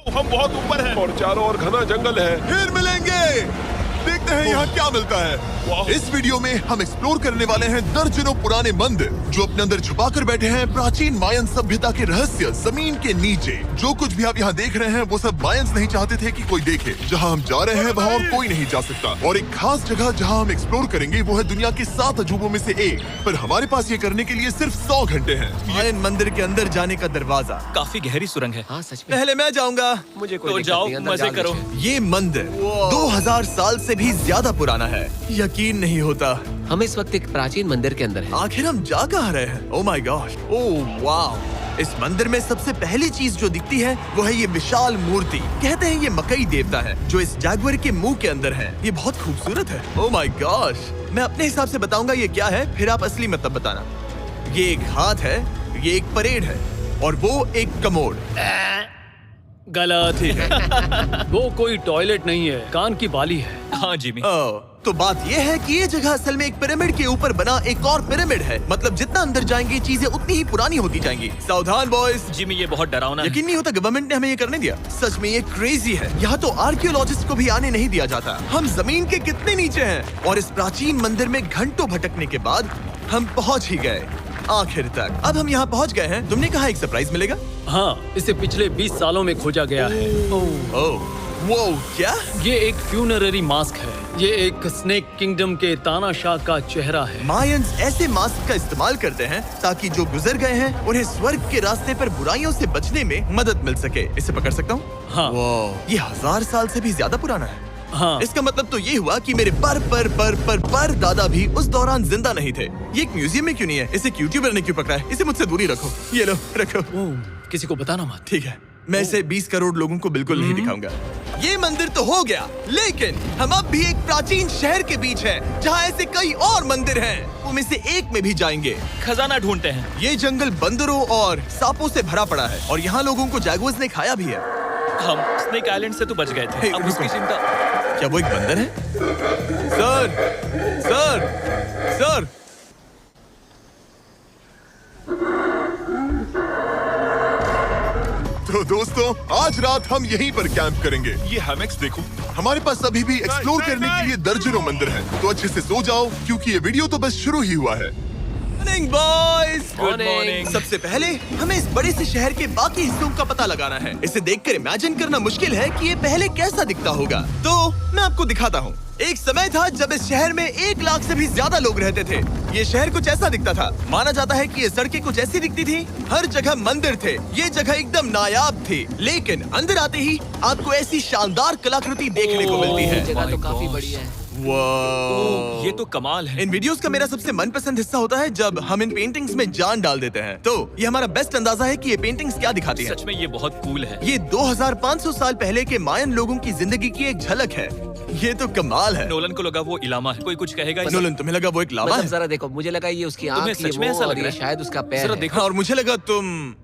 हम बहुत ऊपर हैं और चारों ओर घना जंगल है। फिर मिलेंगे, देखते हैं यहाँ क्या मिलता है। इस वीडियो में हम एक्सप्लोर करने वाले हैं दर्जनों पुराने मंदिर जो अपने अंदर छुपा कर बैठे हैं प्राचीन मायन सभ्यता के रहस्य जमीन के नीचे। जो कुछ भी आप यहाँ देख रहे हैं वो सब मायंस नहीं चाहते थे कि कोई देखे। जहाँ हम जा रहे हैं वहाँ और कोई नहीं जा सकता। और एक खास जगह जहाँ हम एक्सप्लोर करेंगे वो है दुनिया के 7 अजूबों में से एक। पर हमारे पास ये करने के लिए सिर्फ 100 घंटे हैं। मायन मंदिर के अंदर जाने का दरवाजा। काफी गहरी सुरंग है। हाँ सच में। पहले मैं जाऊंगा। मुझे कोई तो दिक्कत जाओ, नहीं, अंदर मजे जाने करो। दीजिए। ये मंदिर 2000 साल से भी ज्यादा पुराना है। यकीन नहीं होता। हम इस वक्त एक प्राचीन मंदिर के अंदर हैं। आखिर हम जा कहाँ रहे हैं? ओह माय गॉड, ओह वाव। इस मंदिर में सबसे पहली चीज जो दिखती है वो है ये विशाल मूर्ति। कहते हैं ये मकई देवता है जो इस जैगुआर के मुंह के अंदर है। ये बहुत खूबसूरत है। ओह माय गॉड, मैं अपने हिसाब से बताऊंगा ये क्या है, फिर आप असली मतलब बताना। ये एक हाथ है, ये एक परेड है और वो एक कमोड। गलत ही है। वो कोई टॉयलेट नहीं है, कान की बाली है। हाँ जिमी। तो बात ये है कि ये जगह असल में एक पिरामिड के ऊपर बना एक और पिरामिड है। मतलब जितना अंदर जाएंगे चीजें उतनी ही पुरानी होती जाएंगी। सावधान बॉयज। जिमी ये बहुत डरावना है। यकीन नहीं होता गवर्नमेंट ने हमें ये करने दिया। सच में ये क्रेजी है। यहाँ तो आर्कियोलॉजिस्ट को भी आने नहीं दिया जाता। हम जमीन के कितने नीचे हैं और इस प्राचीन मंदिर में घंटों भटकने के बाद हम पहुँच ही गए आखिर तक। अब हम यहाँ पहुँच गए हैं। तुमने कहा एक सरप्राइज मिलेगा। हाँ, इसे पिछले 20 सालों में खोजा गया है। ओह वो क्या? ये एक फ्यूनररी मास्क है। ये एक स्नेक किंगडम के तानाशाह का चेहरा है। मायंस ऐसे मास्क का इस्तेमाल करते हैं ताकि जो गुजर गए हैं उन्हें स्वर्ग के रास्ते पर बुराइयों से बचने में मदद मिल सके। इसे पकड़ सकता हूँ? हाँ। ये 1000 साल से भी ज्यादा पुराना है। हाँ। इसका मतलब तो ये हुआ कि मेरे पर दादा भी उस दौरान जिंदा नहीं थे। ये एक म्यूजियम में क्यों नहीं है? इसे यूट्यूबर ने क्यों पकड़ा है? इसे मुझसे दूरी रखो। ये लो रखो। किसी को बताना मत। ठीक है, मैं इसे 20 करोड़ लोगों को बिल्कुल नहीं दिखाऊंगा। ये मंदिर तो हो गया, लेकिन हम अब भी एक प्राचीन शहर के बीच हैं, जहाँ ऐसे कई और मंदिर हैं। उनमें से एक में भी जाएंगे। खजाना ढूंढते हैं। ये जंगल बंदरों और सांपों से भरा पड़ा है और यहाँ लोगों को जैगुआर्स ने खाया भी है। हम स्नेक आइलैंड से तो बच गए थे। हे, अब रुको। उसकी चिंता। क्या वो एक बंदर है? Sir, sir, sir. तो दोस्तों आज रात हम यहीं पर कैंप करेंगे। ये हैमेक्स देखो। हमारे पास अभी भी एक्सप्लोर करने के लिए दर्जनों मंदिर हैं। तो अच्छे से सो जाओ क्योंकि ये वीडियो तो बस शुरू ही हुआ है। Morning boys. Good morning. सबसे पहले हमें इस बड़े से शहर के बाकी हिस्सों का पता लगाना है। इसे देखकर इमेजिन करना मुश्किल है कि ये पहले कैसा दिखता होगा। तो मैं आपको दिखाता हूँ। एक समय था जब इस शहर में 1 लाख से भी ज्यादा लोग रहते थे। ये शहर कुछ ऐसा दिखता था। माना जाता है कि ये सड़कें कुछ ऐसी दिखती थी। हर जगह मंदिर थे। ये जगह एकदम नायाब थी। लेकिन अंदर आते ही आपको ऐसी शानदार कलाकृति देखने को मिलती है। जगह तो काफी बड़ी है। वाह, ये तो कमाल है। इन वीडियोस का मेरा सबसे मनपसंद हिस्सा होता है जब हम इन पेंटिंग्स में जान डाल देते हैं। तो ये हमारा बेस्ट अंदाजा है कि ये पेंटिंग्स क्या दिखाती हैं। सच में ये बहुत कूल है। ये 2500 साल पहले के मायन लोगों की जिंदगी की एक झलक है। ये तो कमाल है। नोलन को लगा वो इलामा है। कोई कुछ कहेगा इसे? नोलन, तुम्हें लगा वो एक लावा मतलब है? जरा देखो, मुझे लगा ये उसकी तुम्हें आँख, ये सच में वो, ऐसा और लग रहा ये है? शायद उसका पैर जरा है। देखो। और मुझे लगा तुम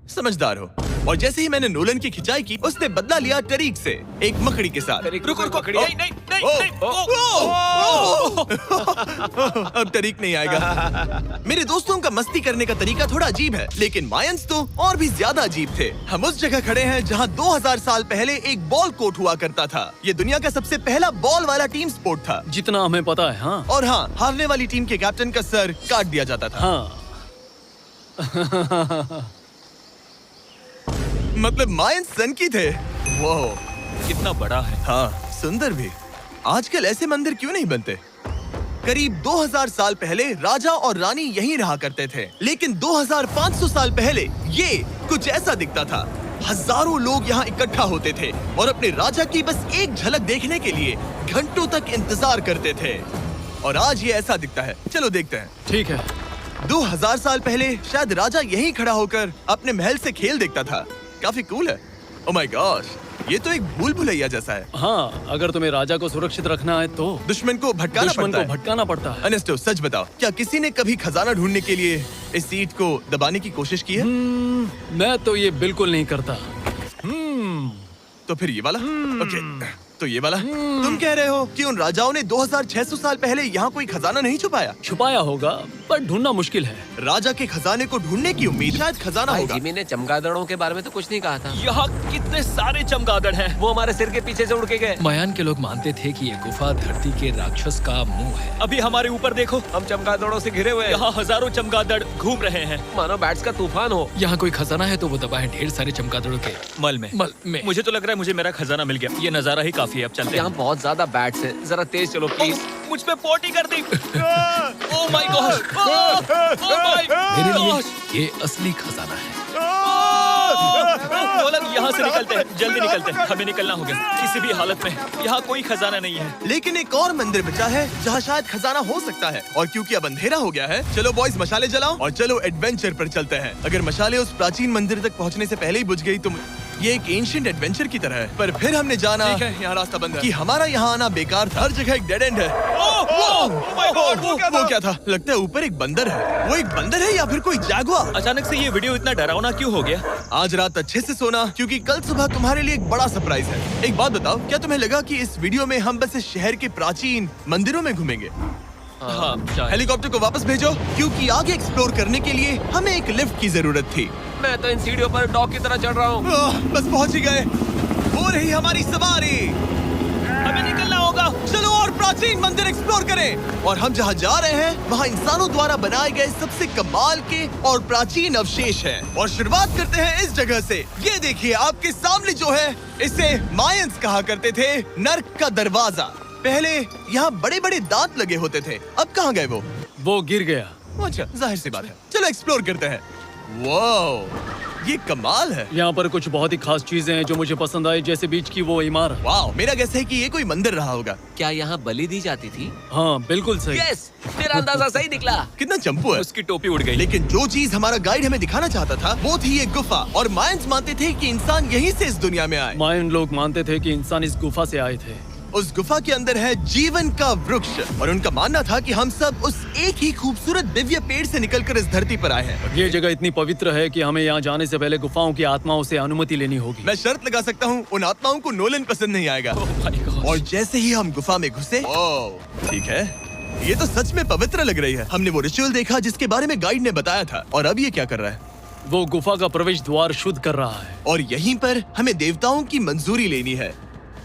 समझदार हो। और जैसे ही मैंने नोलन की खिंचाई की, उसने बदला लिया टरीक से, एक मकड़ी के साथ। रुको रुको। पकड़ी। नहीं नहीं नहीं ओ, नहीं। ओ, ओ, अब टरीक नहीं आएगा। मेरे दोस्तों का मस्ती करने का तरीका थोड़ा अजीब है, लेकिन मायंस तो और भी ज्यादा अजीब थे। हम उस जगह खड़े हैं जहां 2000 साल पहले एक बॉल कोर्ट हुआ करता था। ये दुनिया का सबसे पहला बॉल वाला टीम स्पोर्ट था। जितना हमें पता है। हाँ। और हाँ, हारने वाली टीम के कैप्टन का सर काट दिया जाता था। हाँ। मतलब मायंस सन की थे। वो कितना बड़ा है। हाँ, सुंदर भी। आजकल ऐसे मंदिर क्यों नहीं बनते? करीब 2000 साल पहले राजा और रानी यहीं रहा करते थे, लेकिन 2500 साल पहले ये कुछ ऐसा दिखता था। हजारों लोग यहाँ इकट्ठा होते थे और अपने राजा की बस एक झलक देखने के लिए घंटों तक इंतजार करते थे। और आज ये ऐसा दिखता है। चलो देखते हैं। ठीक है। 2000 साल पहले शायद राजा यहीं खड़ा होकर अपने महल से खेल देखता था। काफी कूल है। ओह माय गॉड, ये तो एक भूल भुलैया जैसा है। हाँ, अगर तुम्हें राजा को सुरक्षित रखना है तो दुश्मन को भटकाना पड़ता है। पड़ता है। सच बताओ, क्या किसी ने कभी खजाना ढूंढने के लिए इस सीट को दबाने की कोशिश की है? मैं तो ये बिल्कुल नहीं करता। तो फिर ये वाला? ओके। तो ये वाला तुम कह रहे हो कि उन राजाओं ने 2600 साल पहले यहाँ कोई खजाना नहीं छुपाया? छुपाया होगा पर ढूंढना मुश्किल है। राजा के खजाने को ढूंढने की उम्मीद, शायद खजाना भाई होगा। जिमी ने चमगादड़ों के बारे में तो कुछ नहीं कहा था। यहाँ कितने सारे चमगादड़ हैं। वो हमारे सिर के पीछे से उड़ के गए। मायान के लोग मानते थे कि ये गुफा धरती के राक्षस का मुंह है। अभी हमारे ऊपर देखो, हम चमगादड़ों से घिरे हुए हैं। यहाँ हजारों चमगादड़ घूम रहे हैं। मानो बैट्स का तूफान हो। यहाँ कोई खजाना है तो वो दबा है ढेर सारे चमगादड़ों के मल में। मुझे तो लग रहा है मुझे मेरा खजाना मिल गया। ये नजारा ही काफी है। अब चलते यहाँ हैं। बहुत ज्यादा बैट्स हैं। जरा तेज चलो प्लीज। मुझ पे पोटी कर दी। Oh my God. मेरे लिए ये असली खजाना है। नोलन, यहाँ से निकलते हैं, जल्दी निकलते हैं, हमें निकलना होगा किसी भी हालत में। यहाँ कोई खजाना नहीं है। लेकिन एक और मंदिर बचा है जहाँ शायद खजाना हो सकता है। और क्योंकि अब अंधेरा हो गया है, चलो बॉयज मशाले जलाओ और चलो एडवेंचर पर चलते हैं। अगर मशाले उस प्राचीन मंदिर तक पहुँचने से पहले ही बुझ गई तो ये एक एंशिएंट एडवेंचर की तरह है। पर फिर हमने जाना ठीक है, यहाँ रास्ता बंद है। कि हमारा यहाँ आना बेकार था। हर जगह एक डेड एंड है। वो क्या था? लगता है ऊपर एक बंदर है। वो एक बंदर है या फिर कोई जैगुआर? अचानक से ये वीडियो इतना डरावना क्यों हो गया? आज रात अच्छे से सोना, क्योंकि कल सुबह तुम्हारे लिए एक बड़ा सरप्राइज है। एक बात बताओ, क्या तुम्हें लगा कि इस वीडियो में हम बस इस शहर के प्राचीन मंदिरों में घूमेंगे? हाँ, शायद। हेलीकॉप्टर को वापस भेजो, क्योंकि आगे एक्सप्लोर करने के लिए हमें एक लिफ्ट की जरूरत थी। मैं तो इन सीढ़ियों पर डॉग की तरह चढ़ रहा हूँ। बस पहुंच ही गए। हो रही हमारी सवारी। हमें निकलना होगा। चलो और प्राचीन मंदिर एक्सप्लोर करें। और हम जहाँ जा रहे हैं वहाँ इंसानों द्वारा बनाए गए सबसे कमाल के और प्राचीन अवशेष हैं। और शुरुआत करते हैं इस जगह से। ये देखिए आपके सामने जो है, इसे मायंस कहा करते थे नर्क का दरवाजा। पहले यहाँ बड़े बड़े दांत लगे होते थे। अब कहाँ गए वो गिर गया। अच्छा, जाहिर सी बात है। चलो एक्सप्लोर करते हैं। वाओ, ये कमाल है। यहाँ पर कुछ बहुत ही खास चीजें हैं जो मुझे पसंद आई, जैसे बीच की वो इमारत। वाओ, मेरा गेस है कि ये कोई मंदिर रहा होगा। क्या यहाँ बलि दी जाती थी? हाँ बिल्कुल सही। यस, मेरा अंदाजा सही निकला। कितना चंपू है। उसकी टोपी उड़ गई। लेकिन जो चीज हमारा गाइड हमें दिखाना चाहता था वो थी ये गुफा। और मायंस मानते थे कि इंसान यहीं से इस दुनिया में आए। मायन लोग मानते थे कि इंसान इस गुफा से आए थे। उस गुफा के अंदर है जीवन का वृक्ष। और उनका मानना था कि हम सब उस एक ही खूबसूरत दिव्य पेड़ से निकलकर इस धरती पर आए हैं। ये जगह इतनी पवित्र है कि हमें यहाँ जाने से पहले गुफाओं की आत्माओं से अनुमति लेनी होगी। मैं शर्त लगा सकता हूँ उन आत्माओं को नोलन पसंद नहीं आएगा। Oh my God. और जैसे ही हम गुफा में घुसे, ठीक है, ये तो सच में पवित्र लग रही है। हमने वो रिचुअल देखा जिसके बारे में गाइड ने बताया था। और अब ये क्या कर रहा है? वो गुफा का प्रवेश द्वार शुद्ध कर रहा है। और यहीं पर हमें देवताओं की मंजूरी लेनी है।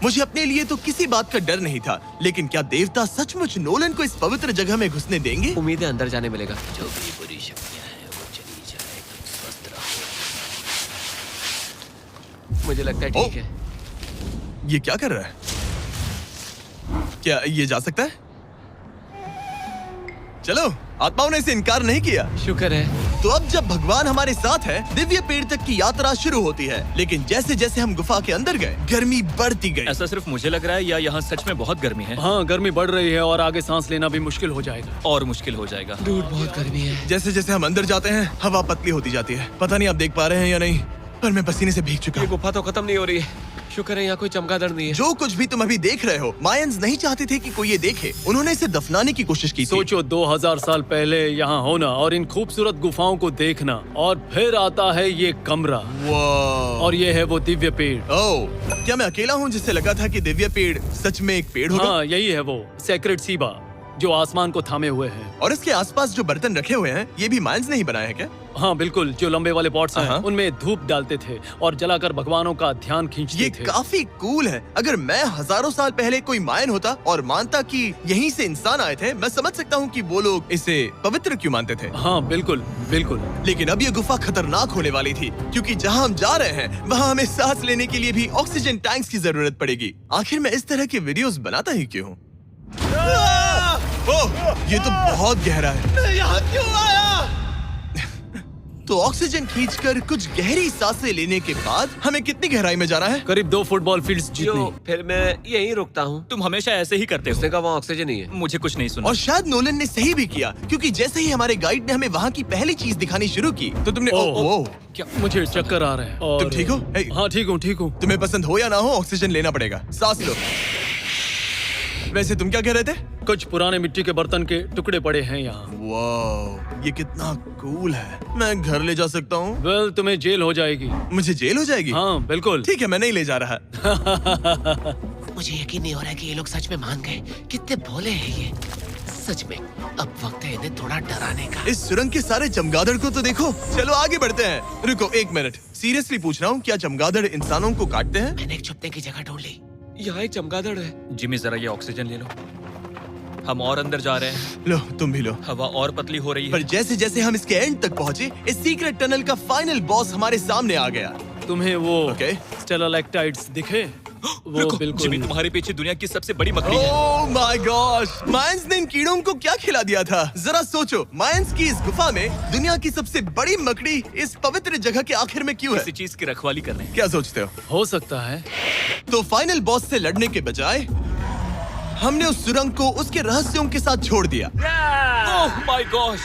मुझे अपने लिए तो किसी बात का डर नहीं था, लेकिन क्या देवता सचमुच नोलन को इस पवित्र जगह में घुसने देंगे? उम्मीद है अंदर जाने मिलेगा। जो भी बुरी शक्तियाँ हैं वो चली जाए, तुम स्वस्थ रहो। मुझे लगता है ठीक है। ये क्या कर रहा है? क्या ये जा सकता है? चलो, आत्माओं ने इसे इनकार नहीं किया। शुक्र है। तो अब जब भगवान हमारे साथ है, दिव्य पेड़ तक की यात्रा शुरू होती है। लेकिन जैसे जैसे हम गुफा के अंदर गए, गर्मी बढ़ती गई। ऐसा सिर्फ मुझे लग रहा है या यहाँ सच में बहुत गर्मी है? हाँ, गर्मी बढ़ रही है और आगे सांस लेना भी मुश्किल हो जाएगा। और मुश्किल हो जाएगा। दूर बहुत गर्मी है। जैसे जैसे हम अंदर जाते हैं, हवा पतली होती जाती है। पता नहीं आप देख पा रहे हैं या नहीं, पर मैं पसीने से भीग चुका ये हूँ। गुफा तो खत्म नहीं हो रही है। शुक्र है यहाँ कोई चमगादड़ नहीं है। जो कुछ भी तुम अभी देख रहे हो, मायंस नहीं चाहते थे कि कोई ये देखे। उन्होंने इसे दफनाने की कोशिश की थी। सोचो 2000 साल पहले यहाँ होना और इन खूबसूरत गुफाओं को देखना, और फिर आता है ये कमरा, वाह। और ये है वो दिव्य पेड़। ओह, क्या मैं अकेला हूँ जिससे लगा था कि दिव्य पेड़ सच में एक पेड़ होगा? हाँ, यही है वो सेक्रेड सीबा जो आसमान को थामे हुए हैं। और इसके आसपास जो बर्तन रखे हुए हैं, ये भी मायंस ने ही बनाए हैं क्या? हाँ बिल्कुल, जो लंबे वाले पॉट्स हैं हाँ। उनमें धूप डालते थे और जलाकर भगवानों का ध्यान खींचते ये थे। काफी कूल है। अगर मैं हजारों साल पहले कोई मायन होता और मानता कि यहीं से इंसान आए थे, मैं समझ सकता हूँ कि वो लोग इसे पवित्र क्यों मानते थे। हाँ बिल्कुल बिल्कुल। लेकिन अब ये गुफा खतरनाक होने वाली थी, क्योंकि जहाँ हम जा रहे हैं वहाँ हमें सांस लेने के लिए भी ऑक्सीजन टैंक्स की जरूरत पड़ेगी। आखिर मैं इस तरह के वीडियोस बनाता ही क्यों हूँ? ओह, ये तो बहुत गहरा है। मैं यहाँ क्यों आया? तो ऑक्सीजन खींचकर कुछ गहरी सांसें लेने के बाद हमें कितनी गहराई में जाना है? करीब 2 फुटबॉल फील्ड्स जितनी। जो फिर मैं यहीं रुकता हूँ। तुम हमेशा ऐसे ही करते उसने हो। कहा वहाँ ऑक्सीजन नहीं है। मुझे कुछ नहीं सुना। और शायद नोलन ने सही भी किया, क्योंकि जैसे ही हमारे गाइड ने हमें वहाँ की पहली चीज दिखानी शुरू की तो तुमने ओह, क्या मुझे चक्कर आ रहे हैं। और तुम ठीक हो? हे। हाँ ठीक हूँ ठीक हूँ। तुम्हें पसंद हो या ना हो, ऑक्सीजन लेना पड़ेगा। सांस लो। वैसे तुम क्या कह रहे थे? कुछ पुराने मिट्टी के बर्तन के टुकड़े पड़े हैं यहाँ। वाह, ये कितना कूल है। मैं घर ले जा सकता हूँ? वेल, तुम्हें जेल हो जाएगी। मुझे जेल हो जाएगी? हाँ बिल्कुल। ठीक है, मैं नहीं ले जा रहा। मुझे यकीन नहीं हो रहा है कि ये लोग सच में मान गए। कितने भोले हैं ये। सच में अब वक्त है इन्हें थोड़ा डराने का। इस सुरंग के सारे चमगादड़ को तो देखो। चलो आगे बढ़ते हैं। रुको एक मिनट, सीरियसली पूछ रहा हूँ, क्या चमगादड़ इंसानों को काटते हैं? मैंने एक छुपने की जगह ढूंढ ली। यहाँ एक चमगादड़ है। जिमी जरा ये ऑक्सीजन ले लो। हम और अंदर जा रहे हैं। लो तुम भी लो। हवा और पतली हो रही पर है। जैसे जैसे हम इसके एंड तक पहुँचे, इस सीक्रेट टनल का फाइनल बॉस हमारे सामने आ गया। तुम्हें वो ओके। स्टेलाक्टाइट्स दिखे? वो रुको, बिल्कुल जिमी तुम्हारे पीछे दुनिया की सबसे बड़ी मकड़ी है। ओह माय गॉश, मायंस ने इन कीड़ों को क्या खिला दिया था? जरा सोचो, मायंस की इस गुफा में दुनिया की सबसे बड़ी मकड़ी इस पवित्र जगह के आखिर में क्यों है? किसी चीज की रखवाली कर रहे हैं। क्या सोचते हो सकता है। तो फाइनल बॉस से लड़ने के बजाय हमने उस सुरंग को उसके रहस्यों के साथ छोड़ दिया। ओह माय गॉश,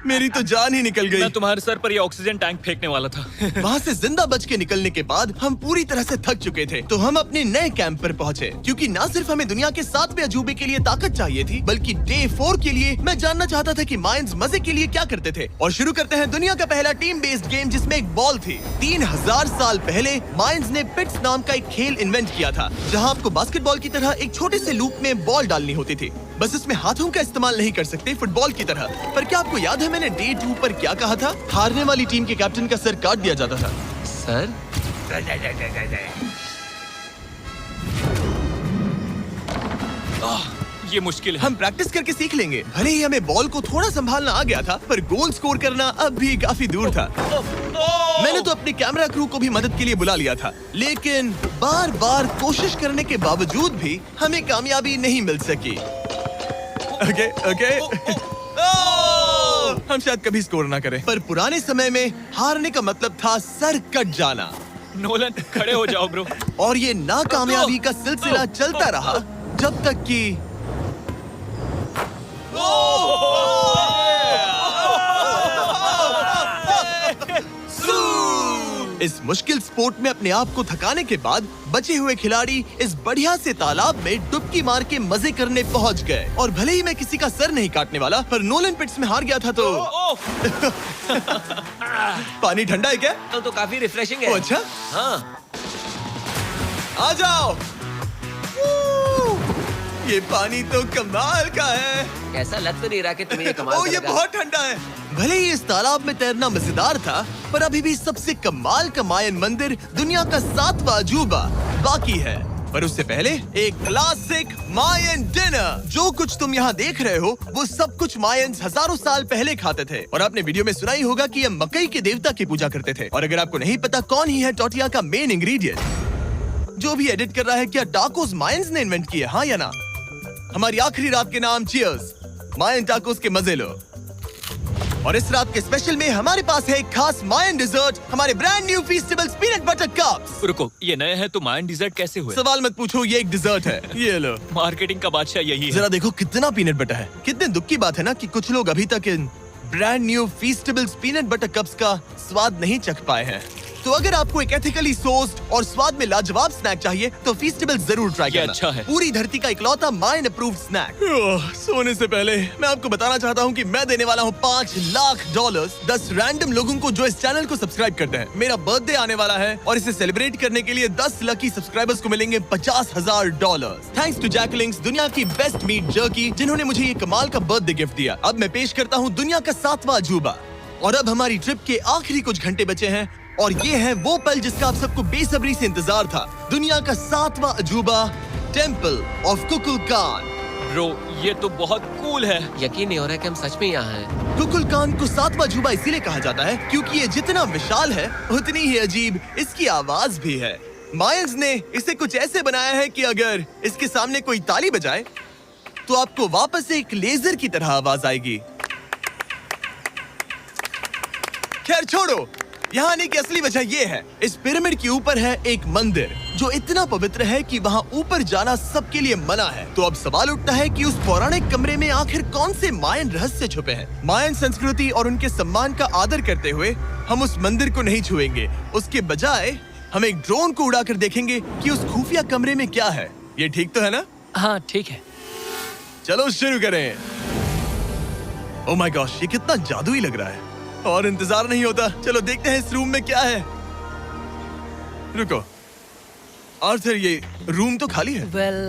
मेरी तो जान ही निकल गई। मैं तुम्हारे सर पर ये ऑक्सीजन टैंक फेंकने वाला था। वहाँ से जिंदा बच के निकलने के बाद हम पूरी तरह से थक चुके थे, तो हम अपने नए कैंप पर पहुँचे। क्योंकि न सिर्फ हमें दुनिया के 7वें अजूबे के लिए ताकत चाहिए थी, बल्कि डे 4 के लिए मैं जानना चाहता था कि मायंस मजे के लिए क्या करते थे। और शुरू करते हैं दुनिया का पहला टीम बेस्ड गेम, जिसमें एक बॉल थी। 3000 साल पहले मायंस ने पिट्स नाम का एक खेल इन्वेंट किया था, जहाँ आपको बास्केटबॉल की तरह एक छोटे से लूप में बॉल डालनी होती थी। बस इसमें हाथों का इस्तेमाल नहीं कर सकते फुटबॉल की तरह। पर क्या आपको याद है मैंने डे 2 पर क्या कहा था? हारने वाली टीम के कैप्टन का सर काट दिया जाता था। सर ये मुश्किल है। हम प्रैक्टिस करके सीख लेंगे। भले ही हमें बॉल को थोड़ा संभालना आ गया था, पर गोल स्कोर करना अब भी काफी दूर था। मैंने तो अपने कैमरा क्रू को भी मदद के लिए बुला लिया था, लेकिन बार बार कोशिश करने के बावजूद भी हमें कामयाबी नहीं मिल सकी। ओके हम शायद कभी स्कोर ना करें, पर पुराने समय में हारने का मतलब था सर कट जाना। नोलन खड़े हो जाओ ब्रो। और ये नाकामयाबी का सिलसिला चलता रहा जब तक कि इस मुश्किल स्पोर्ट में अपने आप को थकाने के बाद बचे हुए खिलाड़ी इस बढ़िया से तालाब में डुबकी मार के मजे करने पहुंच गए। और भले ही मैं किसी का सर नहीं काटने वाला, पर नोलन पिट्स में हार गया था तो पानी ठंडा है क्या? तो काफी रिफ्रेशिंग ओ, है। अच्छा हाँ, आ जाओ। ये पानी तो कमाल का है। कैसा लग तो नहीं रहा कि तुम्हें ये कमाल ओ, ये करेगा। बहुत ठंडा है। भले ही इस तालाब में तैरना मजेदार था, पर अभी भी सबसे कमाल का मायन मंदिर, दुनिया का 7वां अजूबा बाकी है। पर उससे पहले एक क्लासिक मायन डिनर। जो कुछ तुम यहाँ देख रहे हो, वो सब कुछ मायंस हजारों साल पहले खाते थे। और आपने वीडियो में सुना ही होगा कि ये मकई के देवता की पूजा करते थे। और अगर आपको नहीं पता कौन ही है टोटिया का मेन इंग्रेडिएंट, जो भी एडिट कर रहा है, क्या टाकोस मायंस ने इन्वेंट किए, हाँ या ना? हमारी आखिरी रात के नाम चीयर्स, मायन टाकोस के मजे लो। और इस रात के स्पेशल में हमारे पास है एक खास मायन डिजर्ट, हमारे brand new Feastables peanut butter cups. रुको, ये नए हैं तो मायन डिजर्ट कैसे हुए? सवाल मत पूछो, ये एक डिजर्ट है। ये लो। मार्केटिंग का बादशाह यही है। जरा देखो कितना पीनट बटर है। कितने दुख की बात है ना कि कुछ लोग अभी तक इन brand new Feastables peanut butter cups का स्वाद नहीं चख पाए हैं। तो अगर आपको एक एथिकली सोर्स्ड और स्वाद में लाजवाब स्नैक चाहिए, तो फीस्टेबल जरूर ट्राई ये करना। अच्छा है। पूरी धरती का इकलौता मायन अप्रूव्ड स्नैक। सोने से पहले मैं आपको बताना चाहता हूँ कि मैं देने वाला हूँ $5 लाख 10 रैंडम लोगों को जो इस चैनल को सब्सक्राइब करते हैं। मेरा बर्थडे आने वाला है और इसे सेलिब्रेट करने के लिए 10 लकी सब्सक्राइबर्स को मिलेंगे $50,000। थैंक्स टू जैकलिंग्स, दुनिया की बेस्ट मीट जर्की, जिन्होंने मुझे ये कमाल का बर्थडे गिफ्ट दिया। अब मैं पेश करता हूँ दुनिया का 7वां अजूबा। और अब हमारी ट्रिप के आखिरी कुछ घंटे बचे हैं, और ये है वो पल जिसका आप सबको बेसब्री से इंतजार था। दुनिया का 7वां अजूबा, टेम्पल ऑफ कुकुलकान। ब्रो, ये तो बहुत कूल है। यकीन नहीं हो रहा है कि हम सच में यहाँ हैं। कुकुलकान को 7वां अजूबा इसीलिए कहा जाता है क्योंकि ये जितना विशाल है, उतनी ही अजीब इसकी आवाज भी है। मायंस ने इसे कुछ ऐसे बनाया है कि अगर इसके सामने कोई ताली बजाए, तो आपको वापस एक लेजर की तरह आवाज आएगी। खैर छोड़ो, यहाँ आने की असली वजह ये है, इस पिरामिड के ऊपर है एक मंदिर जो इतना पवित्र है कि वहाँ ऊपर जाना सबके लिए मना है। तो अब सवाल उठता है कि उस पौराणिक कमरे में आखिर कौन से मायन रहस्य छुपे हैं। मायन संस्कृति और उनके सम्मान का आदर करते हुए हम उस मंदिर को नहीं छुएंगे। उसके बजाय हम एक ड्रोन को उड़ाकर देखेंगे कि उस खुफिया कमरे में क्या है। ये ठीक तो है ना? हाँ ठीक है। चलो शुरू करें। ओह माय गॉश, ये कितना जादुई लग रहा है और इंतजार नहीं होता। चलो देखते हैं इस रूम में क्या है। रुको, आर्थर, ये रूम तो खाली है। वेल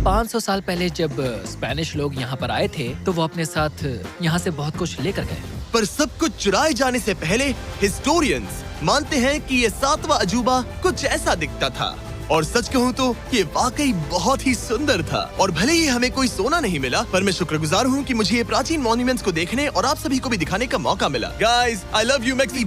500 साल पहले जब स्पेनिश लोग यहाँ पर आए थे तो वो अपने साथ यहाँ से बहुत कुछ लेकर गए। पर सब कुछ चुराए जाने से पहले हिस्टोरियंस मानते हैं कि ये 7वां अजूबा कुछ ऐसा दिखता था। और सच कहूँ तो ये वाकई बहुत ही सुंदर था। और भले ही हमें कोई सोना नहीं मिला, पर मैं शुक्रगुजार हूँ कि मुझे ये प्राचीन मॉन्यूमेंट्स को देखने और आप सभी को भी दिखाने का मौका मिला। Guys, I love you maxi.